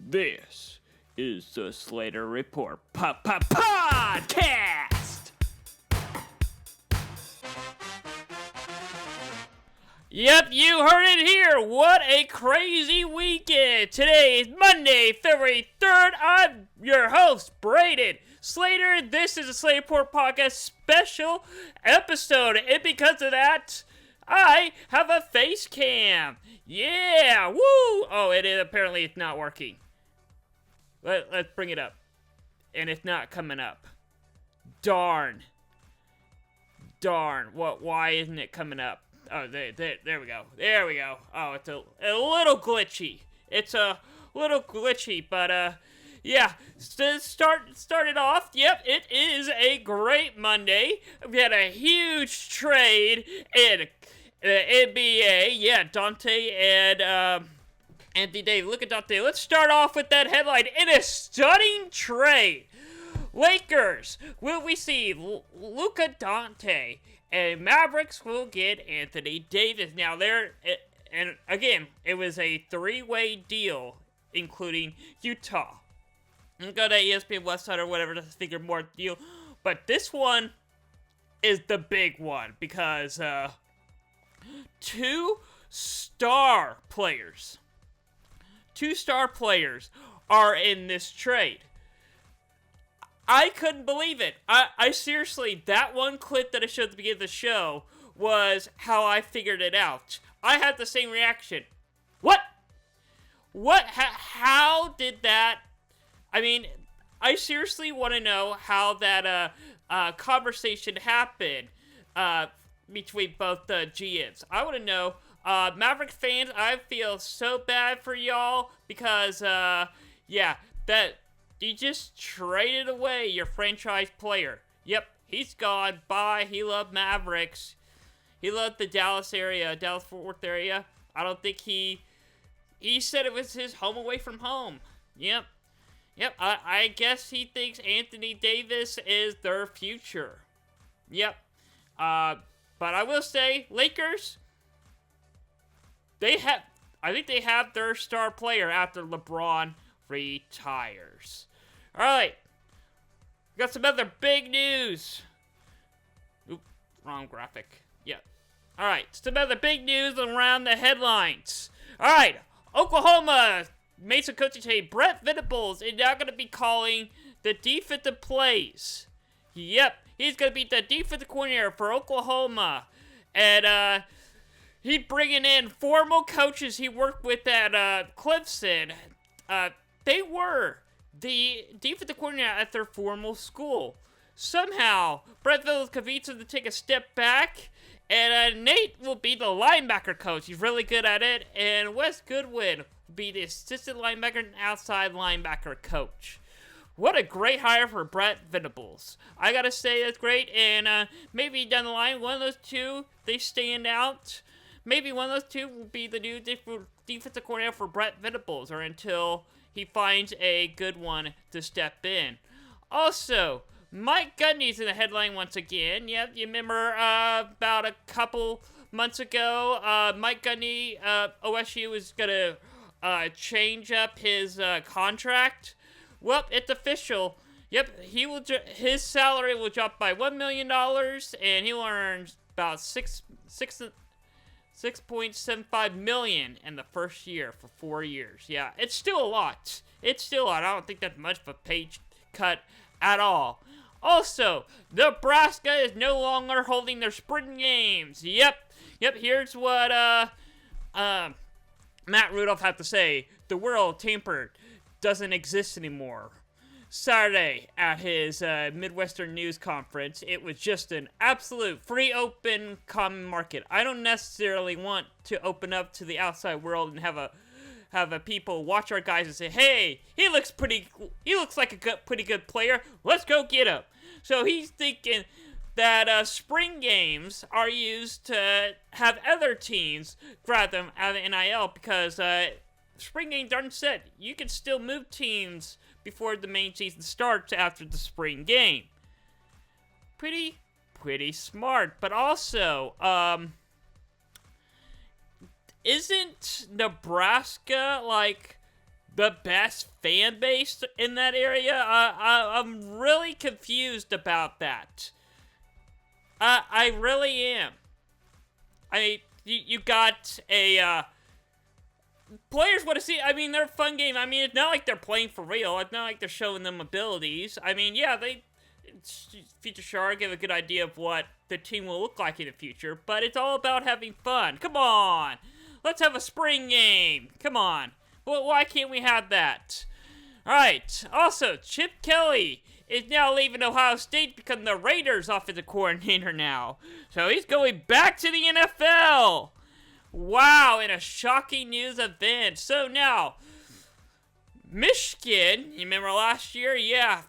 This is the Slater Report podcast. Yep, you heard it here. What a crazy weekend. Today is Monday, February 3rd. I'm your host, Braden Slater. This is a Slater Report podcast special episode. And because of that, I have a face cam. Yeah, woo. Oh, apparently it's not working. Let's bring it up. And it's not coming up. Darn. Why isn't it coming up? Oh, there we go. There we go. Oh, it's a little glitchy. It's a little glitchy, but, yeah. To start it off, yep, it is a great Monday. We had a huge trade in the NBA. Yeah, Dante and, Anthony Davis. Look at Dante. Let's start off with that headline. In a stunning trade, Lakers, will we see Luka Dante, and Mavericks will get Anthony Davis. Now, and again, it was a three-way deal, including Utah. And go to ESPN Westside or whatever to figure more deal. But this one is the big one because two star players are in this trade. I couldn't believe it. I seriously, that one clip that I showed at the beginning of the show was how I figured it out. I had the same reaction. What? How did that? I mean, I seriously want to know how that conversation happened between both the GMs. I want to know. Maverick fans, I feel so bad for y'all because, yeah, that you just traded away your franchise player. Yep, he's gone. Bye. He loved Mavericks. He loved the Dallas area, Dallas-Fort Worth area. I don't think he said it was his home away from home. Yep. I guess he thinks Anthony Davis is their future. Yep. But I will say, Lakers, I think they have their star player after LeBron retires. Alright. We got some other big news. Oop, wrong graphic. Yeah. Alright, some other big news around the headlines. Alright, Oklahoma made some coaching change. Brett Venables is now going to be calling the defensive plays. Yep, he's going to be the defensive coordinator for Oklahoma. And, he's bringing in former coaches he worked with at Clemson. They were the defensive coordinator at their formal school. Somehow, Brett Venables convinced him to take a step back, and Nate will be the linebacker coach. He's really good at it, and Wes Goodwin will be the assistant linebacker and outside linebacker coach. What a great hire for Brett Venables. I gotta say, that's great, and maybe down the line, one of those two, they stand out. Maybe one of those two will be the new defensive coordinator for Brett Venables, or until he finds a good one to step in. Also, Mike Gundy's in the headline once again. Yep, you remember about a couple months ago, Mike Gundy, OSU was going to change up his contract. Well, it's official. Yep, his salary will drop by $1 million, and he'll earn about $6.75 million in the first year for 4 years. Yeah, it's still a lot. I don't think that's much of a pay cut at all. Also, Nebraska is no longer holding their spring games. Yep. Here's what Matt Rudolph had to say. The world tampered doesn't exist anymore. Saturday at his Midwestern News Conference, it was just an absolute free open common market. I don't necessarily want to open up to the outside world and have a people watch our guys and say, hey, he looks like a pretty good player. Let's go get him. So he's thinking that spring games are used to have other teams grab them out of NIL because spring games aren't set. You can still move teams before the main season starts after the spring game. Pretty smart. But also, isn't Nebraska, like, the best fan base in that area. I'm really confused about that. I really am. I mean, you got a, players want to see, I mean, they're a fun game. I mean, it's not like they're playing for real. It's not like they're showing them abilities. I mean, yeah, feature Shard give a good idea of what the team will look like in the future, but it's all about having fun. Come on! Let's have a spring game! Come on! Well, why can't we have that? Alright, also, Chip Kelly is now leaving Ohio State to become the Raiders offensive coordinator now. So he's going back to the NFL! Wow, in a shocking news event. So now, Michigan, you remember last year? Yeah,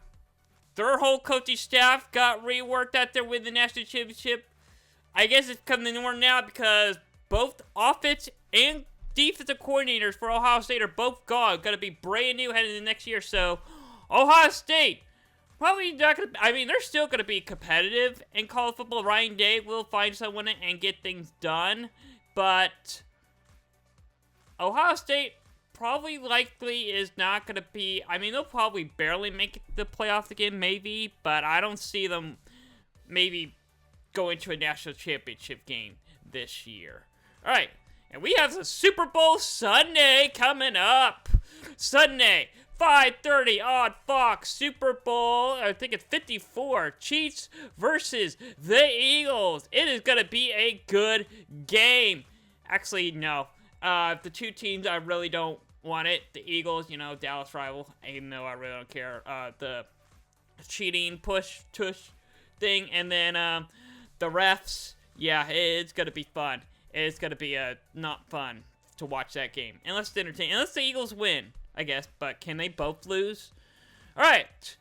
their whole coaching staff got reworked out there with the national championship. I guess it's come to the norm now because both offense and defensive coordinators for Ohio State are both gone. Going to be brand new heading into next year. So, Ohio State, probably not going to, I mean, they're still going to be competitive in college football. Ryan Day will find someone and get things done. But Ohio State probably likely is not going to be, I mean, they'll probably barely make the playoff again, maybe, but I don't see them maybe going to a national championship game this year. All right, and we have the Super Bowl Sunday coming up. Sunday, 5:30 on Fox, Super Bowl, I think it's 54, Chiefs versus the Eagles. It is going to be a good game. Actually, no. The two teams I really don't want it. The Eagles, you know, Dallas rival, even though I really don't care. The cheating tush thing, and then the refs. Yeah, it's gonna be fun. It's gonna be not fun to watch that game unless it's entertaining. Unless the Eagles win, I guess. But can they both lose? All right.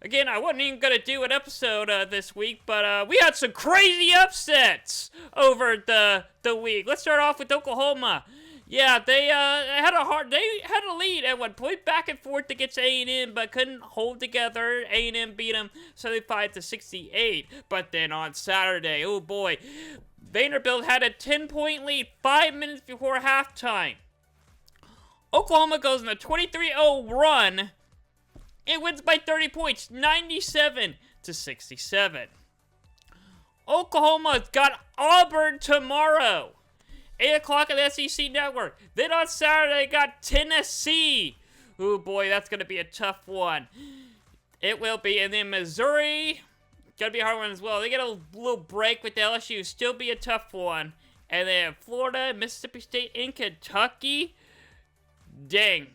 Again, I wasn't even gonna do an episode this week, but we had some crazy upsets over the week. Let's start off with Oklahoma. Yeah, they had a lead at one point, back and forth against A&M, but couldn't hold together. A&M beat them 75-68. But then on Saturday, oh boy, Vanderbilt had a 10-point lead 5 minutes before halftime. Oklahoma goes on a 23-0 run. It wins by 30 points, 97-67. Oklahoma's got Auburn tomorrow. 8 o'clock on the SEC Network. Then on Saturday, got Tennessee. Ooh, boy, that's going to be a tough one. It will be. And then Missouri, going to be a hard one as well. They get a little break with LSU. Still be a tough one. And then Florida, Mississippi State, and Kentucky. Dang.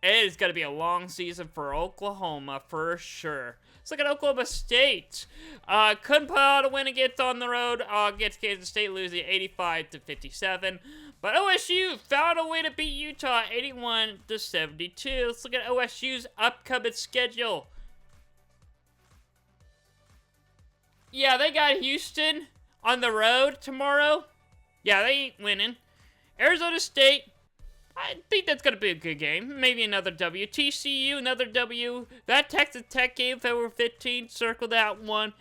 It is going to be a long season for Oklahoma for sure. Let's look at Oklahoma State. Couldn't put out a win against on the road against Kansas State, losing 85-57. But OSU found a way to beat Utah 81-72. Let's look at OSU's upcoming schedule. Yeah, they got Houston on the road tomorrow. Yeah, they ain't winning. Arizona State, I think that's going to be a good game. Maybe another W. TCU, another W. That Texas Tech game, February 15th, circle that one.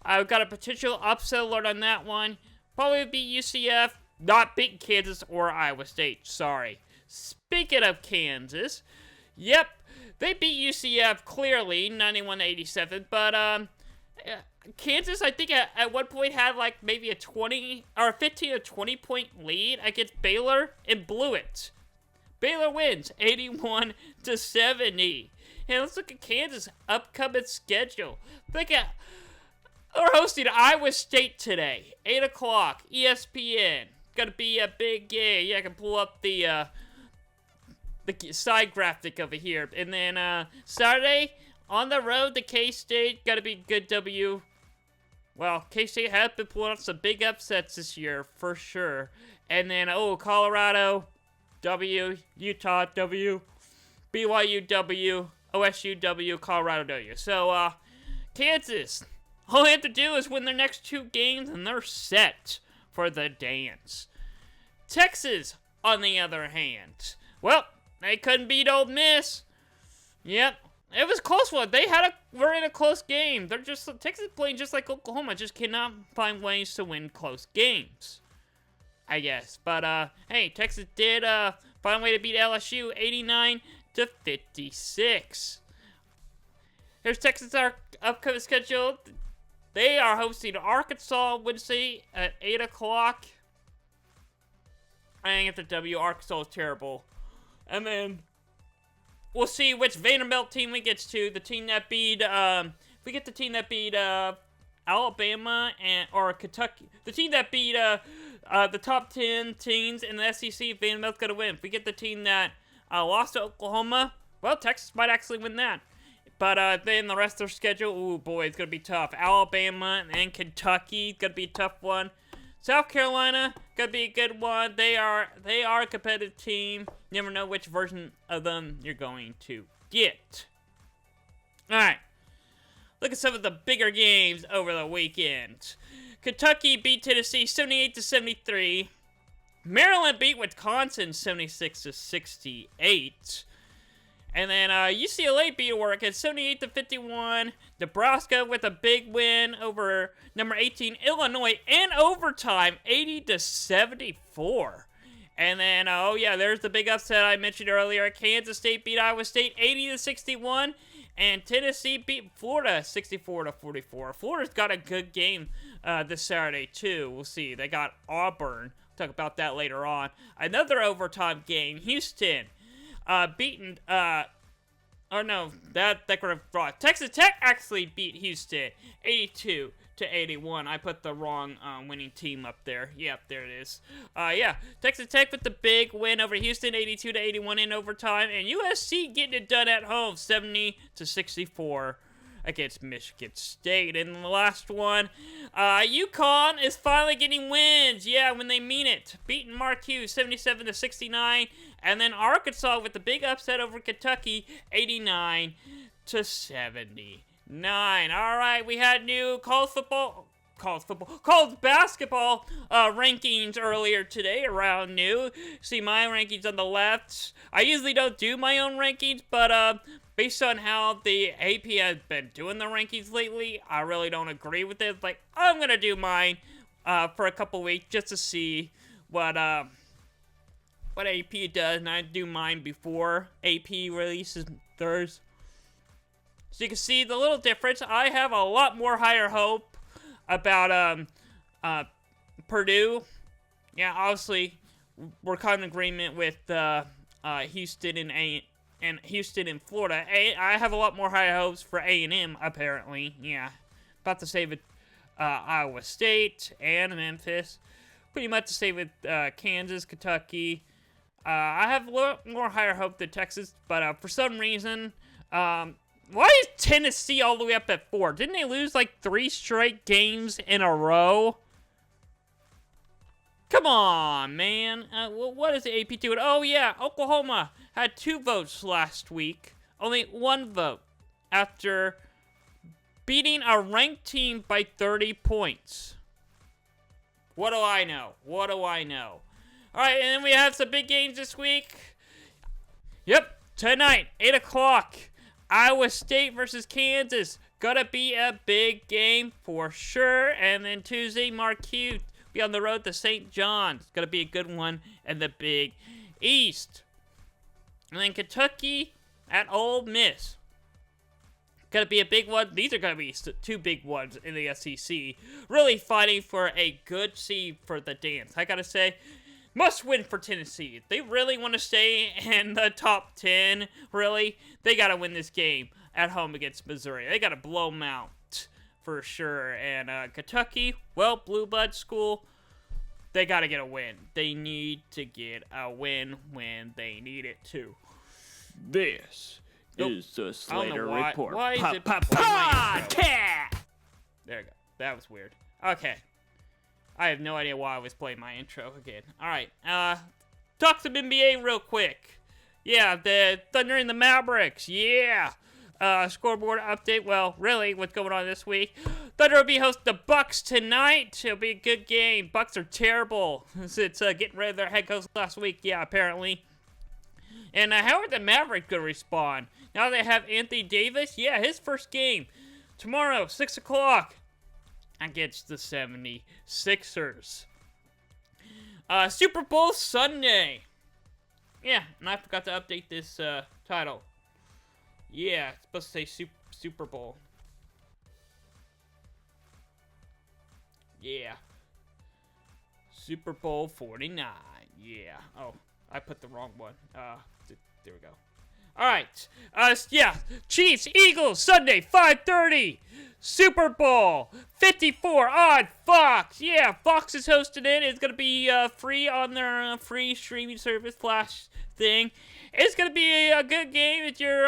I've got a potential upset alert on that one. Probably beat UCF, not beat Kansas or Iowa State. Sorry. Speaking of Kansas, yep, they beat UCF clearly, 91-87. But Kansas, I think at one point had like maybe a 20 or 15 or 20 point lead against Baylor and blew it. Baylor wins 81-70. And let's look at Kansas' upcoming schedule. They're hosting Iowa State today, 8 o'clock, ESPN. Gonna be a big game. Yeah, I can pull up the side graphic over here. And then Saturday, on the road to K-State. Gotta be good W. Well, K-State has been pulling off some big upsets this year, for sure. And then, Colorado, W, Utah, W, BYU, W, OSU, W, Colorado, W. So, Kansas, all they have to do is win their next 2 games, and they're set for the dance. Texas, on the other hand, well, they couldn't beat Ole Miss. Yep, it was a close one. They were in a close game. Texas playing just like Oklahoma, just cannot find ways to win close games, I guess. But, hey, Texas did Find a way to beat LSU 89-56. Here's Texas' upcoming schedule. They are hosting Arkansas Wednesday at 8 o'clock. I ain't get the W. Arkansas is terrible. And then we'll see which Vanderbilt team we get to. The team that beat, if we get the team that beat Alabama or Kentucky. The team that beat the top 10 teams in the SEC, Vanderbilt's going to win. If we get the team that lost to Oklahoma, well, Texas might actually win that. But then the rest of their schedule, ooh, boy, it's going to be tough. Alabama and Kentucky, going to be a tough one. South Carolina, going to be a good one. They are a competitive team. You never know which version of them you're going to get. All right. Look at some of the bigger games over the weekend. Kentucky beat Tennessee 78-73. Maryland beat Wisconsin 76-68. And then UCLA beat Oregon 78-51. Nebraska with a big win over number 18 Illinois in overtime 80-74. And then there's the big upset I mentioned earlier. Kansas State beat Iowa State 80-61. And Tennessee beat Florida 64-44. Florida's got a good game this Saturday too. We'll see. They got Auburn. Talk about that later on. Another overtime game. Houston beaten, that could have brought. Texas Tech actually beat Houston 82-81. I put the wrong winning team up there. Yep, there it is. Texas Tech with the big win over Houston 82-81 in overtime, and USC getting it done at home 70-64 against Michigan State. And the last one, UConn is finally getting wins. Yeah, when they mean it. Beating Marquette 77-69. And then Arkansas with the big upset over Kentucky 89-79. All right, we had new college basketball rankings earlier today around noon. See my rankings on the left. I usually don't do my own rankings, but based on how the AP has been doing the rankings lately, I really don't agree with it. Like, I'm gonna do mine for a couple weeks just to see what AP does, and I do mine before AP releases theirs. So you can see the little difference. I have a lot more higher hope about Purdue. Yeah, obviously we're kind of in agreement with Houston and Houston and Florida. I have a lot more higher hopes for A&M apparently. Yeah, about the same with Iowa State and Memphis. Pretty much the same with Kansas, Kentucky. I have a little more higher hope than Texas, but for some reason, why is Tennessee all the way up at 4? Didn't they lose like 3 straight games in a row? Come on, man. What is the AP doing? Oh, yeah, Oklahoma had 2 votes last week. Only 1 vote after beating a ranked team by 30 points. What do I know? What do I know? All right, and then we have some big games this week. Yep, tonight, 8 o'clock. Iowa State versus Kansas. Gonna be a big game for sure. And then Tuesday, Marquette be on the road to St. John's. Gonna be a good one in the Big East. And then Kentucky at Ole Miss. Gonna be a big one. These are gonna be 2 big ones in the SEC. Really fighting for a good seed for the dance. I gotta say, must win for Tennessee. If they really want to stay in the top 10, really, they got to win this game at home against Missouri. They got to blow them out for sure. And Kentucky, well, Blue Blood School, they got to get a win. They need to get a win when they need it to. This is the Slater Report. Why is it podcast? There we go. That was weird. Okay. I have no idea why I was playing my intro again. Alright, talk some NBA real quick. Yeah, the Thunder and the Mavericks, yeah. Scoreboard update, well, really, what's going on this week? Thunder will be hosting the Bucks tonight. It'll be a good game. Bucks are terrible. It's getting rid of their head coach last week, yeah, apparently. And how are the Mavericks going to respond? Now they have Anthony Davis, yeah, his first game. Tomorrow, 6 o'clock. Against the 76ers. Super Bowl Sunday. Yeah, and I forgot to update this title. Yeah, it's supposed to say Super Bowl. Yeah. Super Bowl 49. Yeah. Oh, I put the wrong one. There we go. All right. Yeah. Chiefs, Eagles, Sunday, 5:30. Super Bowl 54 on Fox. Yeah, Fox is hosting it. It's gonna be free on their free streaming service flash thing. It's gonna be a good game if you're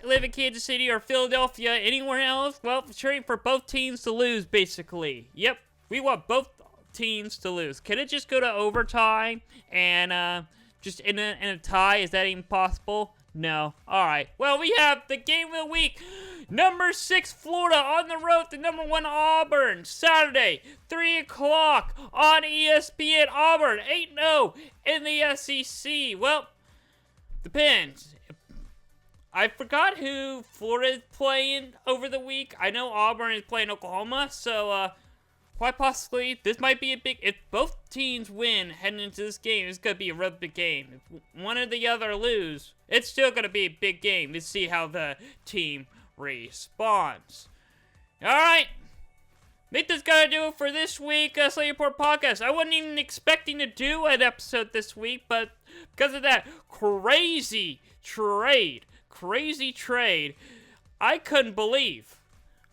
live in Kansas City or Philadelphia. Anywhere else? Well, cheering for both teams to lose, basically. Yep, we want both teams to lose. Can it just go to overtime and just in a tie? Is that even possible? No. All right. Well, we have the game of the week. Number 6 Florida on the road to number 1 Auburn. Saturday, 3 o'clock on ESPN. Auburn 8-0 in the SEC. Well, depends. I forgot who Florida is playing over the week. I know Auburn is playing Oklahoma, so quite possibly this might be a big. If both teams win heading into this game, it's gonna be a real big game. If one or the other lose, it's still gonna be a big game to see how the team responds. All right. I think that's gonna do it for this week, Slater Report Podcast. I wasn't even expecting to do an episode this week, but because of that crazy trade, I couldn't believe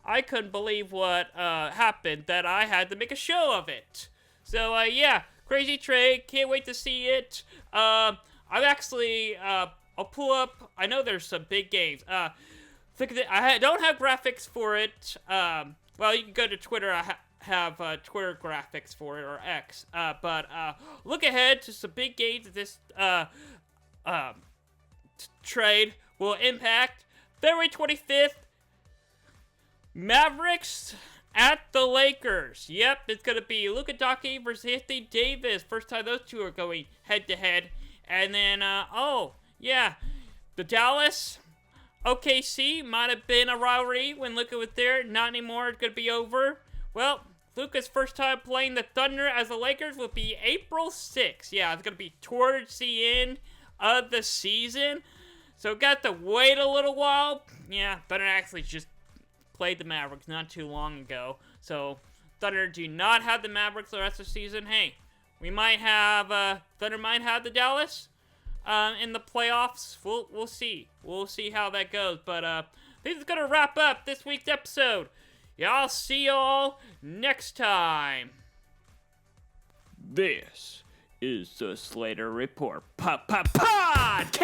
what happened, that I had to make a show of it. So, yeah, crazy trade. Can't wait to see it. I'm actually, I'll pull up. I know there's some big games. I don't have graphics for it. Well, you can go to Twitter. I have Twitter graphics for it, or X. But look ahead to some big games that this trade will impact. February 25th, Mavericks at the Lakers. Yep, it's going to be Luka Doncic versus Anthony Davis. First time those two are going head-to-head. And then, oh, yeah, the Dallas OKC might have been a rivalry when Luka was there. Not anymore. It's going to be over. Well, Luka's first time playing the Thunder as the Lakers will be April 6th. Yeah, it's going to be towards the end of the season. So got to wait a little while. Yeah, Thunder actually just played the Mavericks not too long ago. So Thunder do not have the Mavericks the rest of the season. Hey, we might have Thunder might have the Dallas in the playoffs. We'll see. We'll see how that goes. But this is gonna wrap up this week's episode. Yeah, I'll see y'all next time. This is the Slater Report Podcast.